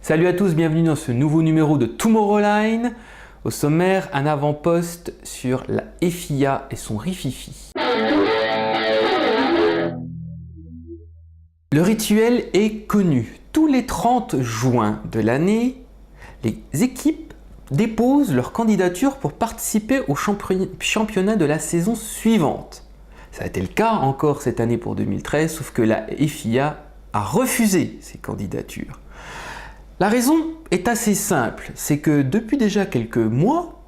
Salut à tous, bienvenue dans ce nouveau numéro de Tomorrowline. Au sommaire, un avant-poste sur la FIA et son rififi. Le rituel est connu. Tous les 30 juin de l'année, les équipes déposent leur candidature pour participer au championnat de la saison suivante. Ça a été le cas encore cette année pour 2013, sauf que la FIA a refusé ces candidatures. La raison est assez simple, c'est que depuis déjà quelques mois,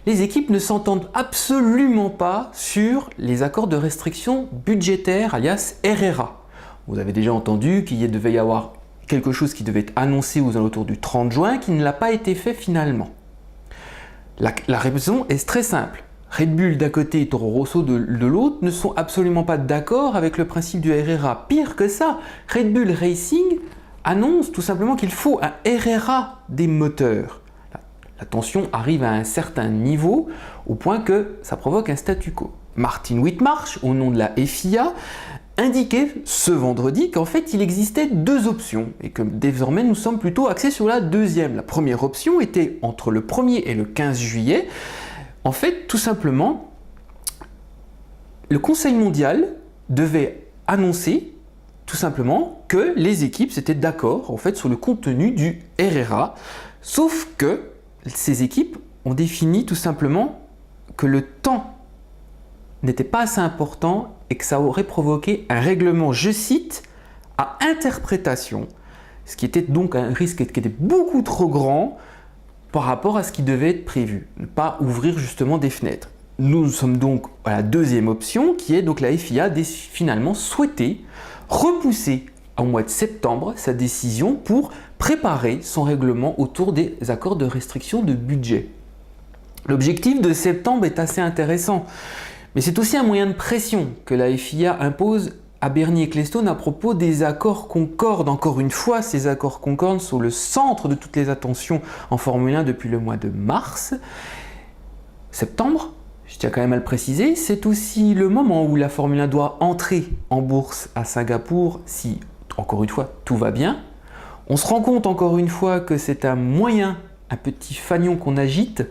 les équipes ne s'entendent absolument pas sur les accords de restriction budgétaire, alias RRA. Vous avez déjà entendu qu'il devait y avoir quelque chose qui devait être annoncé aux alentours du 30 juin, qui ne l'a pas été fait finalement. La raison est très simple. Red Bull d'un côté et Toro Rosso de l'autre ne sont absolument pas d'accord avec le principe du RRA. Pire que ça, Red Bull Racing annonce tout simplement qu'il faut un RRA des moteurs. La tension arrive à un certain niveau au point que ça provoque un statu quo. Martin Whitmarsh, au nom de la FIA, indiquait ce vendredi qu'en fait il existait deux options et que désormais nous sommes plutôt axés sur la deuxième. La première option était entre le 1er et le 15 juillet. En fait, tout simplement, le Conseil mondial devait annoncer tout simplement que les équipes étaient d'accord en fait sur le contenu du RRA, sauf que ces équipes ont défini tout simplement que le temps n'était pas assez important et que ça aurait provoqué un règlement, je cite, à interprétation, ce qui était donc un risque qui était beaucoup trop grand par rapport à ce qui devait être prévu, ne pas ouvrir justement des fenêtres. Nous sommes donc à la deuxième option qui est donc la FIA a finalement souhaité repousser au mois de septembre sa décision pour préparer son règlement autour des accords de restriction de budget. L'objectif de septembre est assez intéressant, mais c'est aussi un moyen de pression que la FIA impose à Bernie Ecclestone à propos des accords Concorde. Encore une fois, ces accords Concorde sont le centre de toutes les attentions en Formule 1 depuis le mois de mars. Septembre, je tiens quand même à le préciser, c'est aussi le moment où la Formule 1 doit entrer en bourse à Singapour si, encore une fois, tout va bien. On se rend compte encore une fois que c'est un moyen, un petit fanion qu'on agite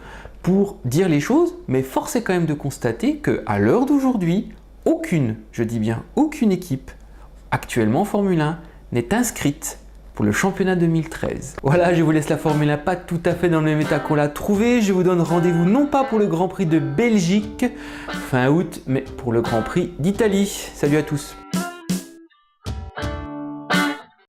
pour dire les choses, mais force est quand même de constater qu'à l'heure d'aujourd'hui, aucune, je dis bien aucune équipe actuellement en Formule 1 n'est inscrite pour le championnat 2013. Voilà, je vous laisse la Formule 1 pas tout à fait dans le même état qu'on l'a trouvé. Je vous donne rendez-vous non pas pour le Grand Prix de Belgique fin août, mais pour le Grand Prix d'Italie. Salut à tous!